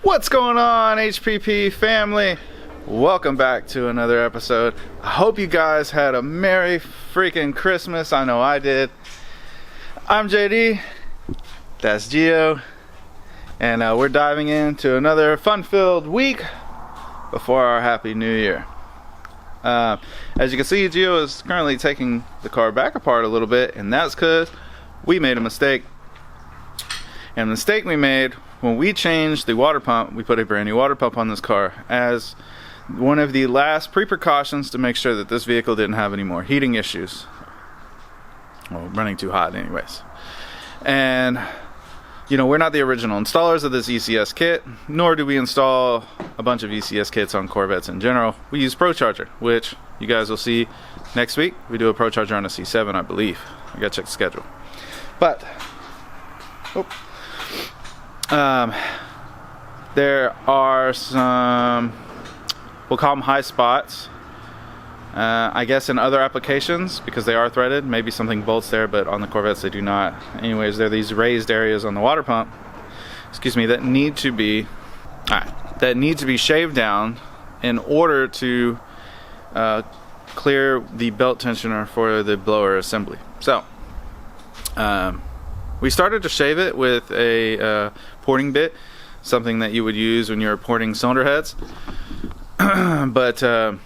What's going on, HPP family? Welcome back to another episode. I hope you guys had a merry freaking Christmas. I know I did. I'm JD, that's Gio, and we're diving into another fun-filled week before our happy new year. As you can see, Gio is currently taking the car back apart a little bit, and that's because we made a mistake. And the mistake we made when we changed the water pump, we put a brand new water pump on this car as one of the last pre-precautions to make sure that this vehicle didn't have any more heating issues. Well, running too hot anyways. And you know, we're not the original installers of this ECS kit, nor do we install a bunch of ECS kits on Corvettes in general. We use ProCharger, which you guys will see next week. We do a ProCharger on a C7, I believe. I gotta check the schedule. But there are some, we'll call them high spots, I guess in other applications, because they are threaded. Maybe something bolts there, but on the Corvettes they do not. Anyways, there are these raised areas on the water pump, that need to be shaved down in order to clear the belt tensioner for the blower assembly. So we started to shave it with a porting bit, something that you would use when you're porting cylinder heads. But that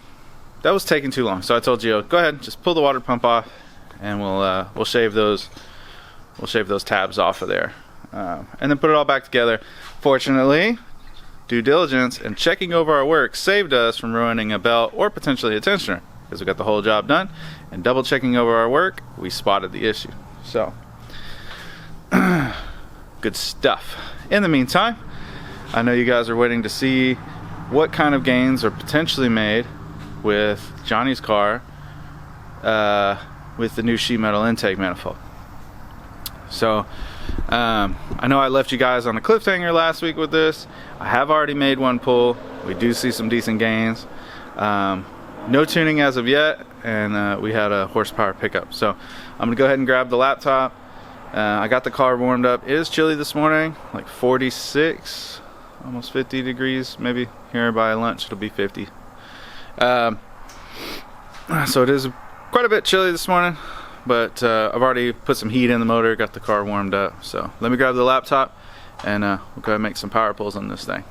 was taking too long, so I told Gio, go ahead, just pull the water pump off, and we'll shave those tabs off of there, and then put it all back together. Fortunately, due diligence and checking over our work saved us from ruining a belt or potentially a tensioner, because we got the whole job done. And double checking over our work, we spotted the issue. So good stuff. In the meantime, I know you guys are waiting to see what kind of gains are potentially made with Johnny's car with the new sheet metal intake manifold. So I know I left you guys on a cliffhanger last week with this. I have already made one pull. We do see some decent gains. No tuning as of yet, and we had a horsepower pickup. So I'm gonna go ahead and grab the laptop. I got the car warmed up. It is chilly this morning, like 46, almost 50 degrees. Maybe here by lunch it'll be 50. So it is quite a bit chilly this morning, but I've already put some heat in the motor, got the car warmed up. So let me grab the laptop, and we'll go ahead and make some power pulls on this thing.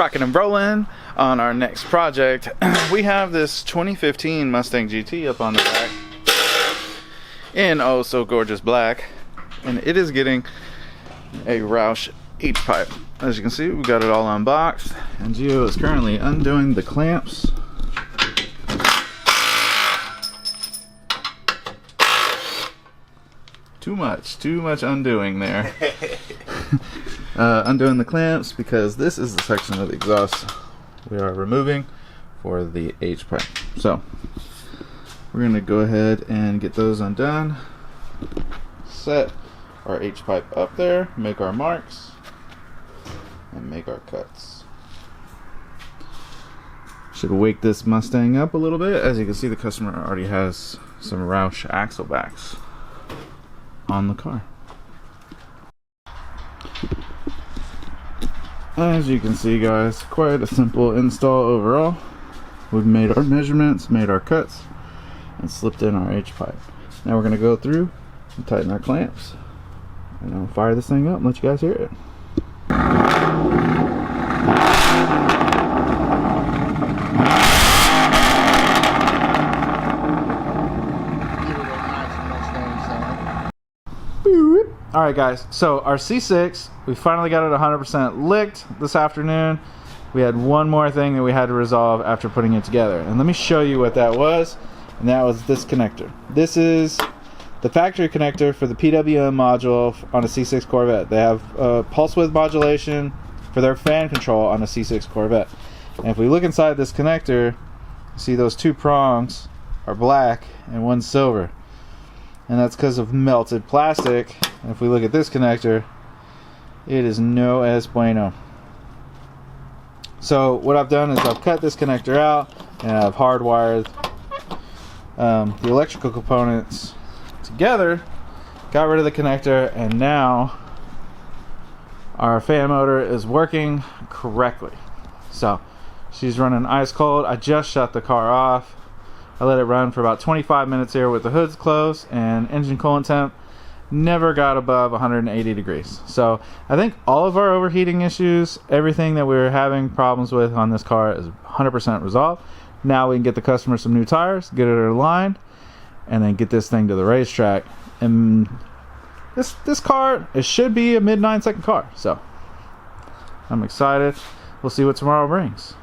rocking and rolling on our next project. We have this 2015 Mustang GT up on the back in oh so gorgeous black, and it is getting a Roush H-pipe. As you can see, we've got it all unboxed, and Gio is currently undoing the clamps. Too much undoing there. Undoing the clamps because this is the section of the exhaust we are removing for the H-pipe. So we're going to go ahead and get those undone, set our H-pipe up there, make our marks, and make our cuts. Should wake this Mustang up a little bit. As you can see, the customer already has some Roush axle backs on the car. As you can see, guys, quite a simple install overall. We've made our measurements, made our cuts, and slipped in our H-pipe. Now we're going to go through and tighten our clamps, and I'll fire this thing up and let you guys hear it. Alright guys, so our C6, we finally got it 100% licked this afternoon. We had one more thing that we had to resolve after putting it together. And let me show you what that was. And that was this connector. This is the factory connector for the PWM module on a C6 Corvette. They have pulse width modulation for their fan control on a C6 Corvette. And if we look inside this connector, you see those two prongs are black and one's silver. And that's because of melted plastic. And if we look at this connector, it is no es bueno. So what I've done is I've cut this connector out and I've hardwired the electrical components together, got rid of the connector, and now our fan motor is working correctly. So she's running ice cold. I just shut the car off. I let it run for about 25 minutes here with the hoods closed, and engine coolant temp never got above 180 degrees. So I think all of our overheating issues, everything that we were having problems with on this car is 100% resolved. Now we can get the customer some new tires, get it aligned, and then get this thing to the racetrack. And this car, it should be a mid 9-second car. So I'm excited. We'll see what tomorrow brings.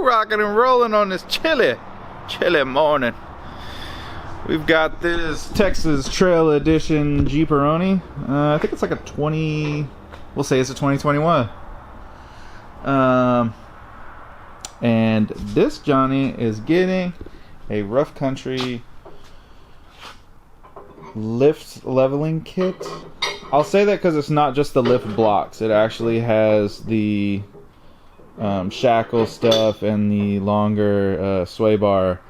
Rocking and rolling on this chilly morning. We've got this Texas Trail Edition Jeeperoni. I think it's like a 20, we'll say it's a 2021. And this Johnny is getting a rough country lift leveling kit. I'll say that because it's not just the lift blocks. It actually has the shackle stuff and the longer sway bar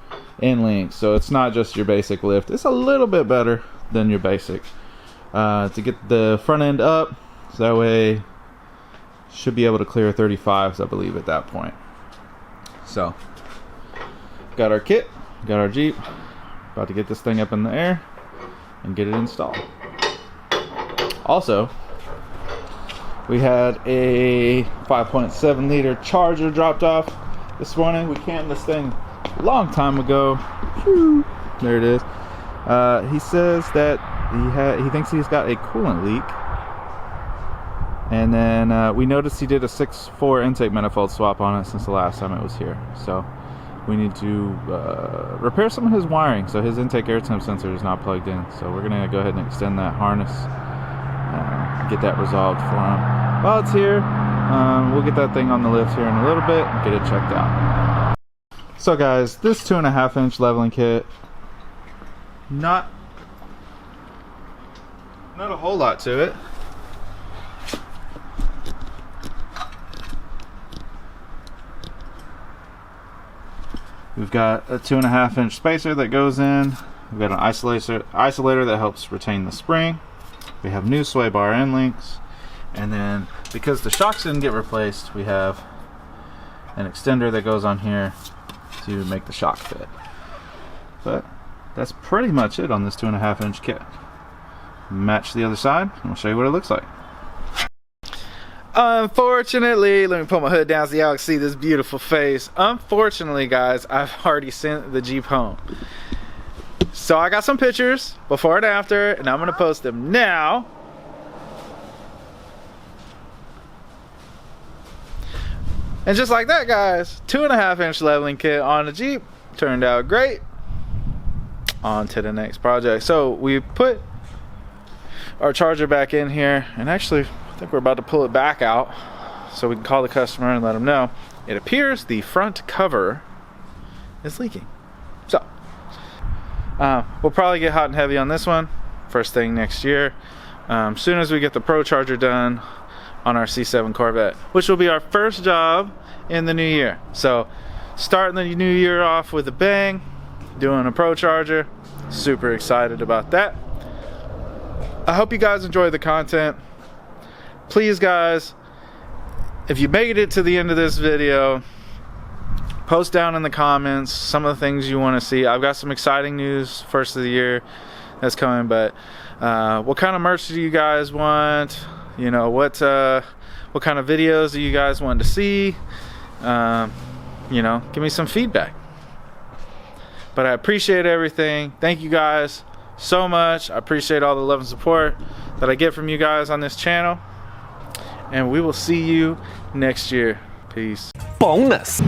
end links, so it's not just your basic lift. It's a little bit better than your basic to get the front end up, so that way should be able to clear 35s, I believe, at that point. So got our kit, got our Jeep, about to get this thing up in the air and get it installed. Also, we had a 5.7 liter Charger dropped off this morning. We canned this thing a long time ago. Whew. There it is. He says that he thinks he's got a coolant leak. And then we noticed he did a 6.4 intake manifold swap on it since the last time it was here. So we need to repair some of his wiring. So his intake air temp sensor is not plugged in. So we're going to go ahead and extend that harness. Get that resolved for him. While it's here, we'll get that thing on the lift here in a little bit and get it checked out. So guys, this 2.5-inch leveling kit, not a whole lot to it. We've got a 2.5-inch spacer that goes in. We've got an isolator that helps retain the spring. We have new sway bar end links, and then because the shocks didn't get replaced, we have an extender that goes on here to make the shock fit. But that's pretty much it on this 2.5-inch kit. Match the other side and I'll show you what it looks like. Unfortunately, let me pull my hood down so y'all can see this beautiful face. Unfortunately, guys, I've already sent the Jeep home. So I got some pictures before and after, and I'm gonna post them now. And just like that, guys, 2.5-inch leveling kit on the Jeep turned out great. On to the next project. So we put our charger back in here, and actually I think we're about to pull it back out so we can call the customer and let them know. It appears the front cover is leaking. So we'll probably get hot and heavy on this one first thing next year, soon as we get the Pro Charger done on our C7 Corvette, which will be our first job in the new year. So starting the new year off with a bang, doing a Pro Charger. Super excited about that. I hope you guys enjoy the content. Please, guys, if you made it to the end of this video, post down in the comments some of the things you want to see. I've got some exciting news first of the year that's coming, but what kind of merch do you guys want? You know, what kind of videos do you guys want to see? You know, give me some feedback. But I appreciate everything. Thank you guys so much. I appreciate all the love and support that I get from you guys on this channel. And we will see you next year. Peace. Bonus.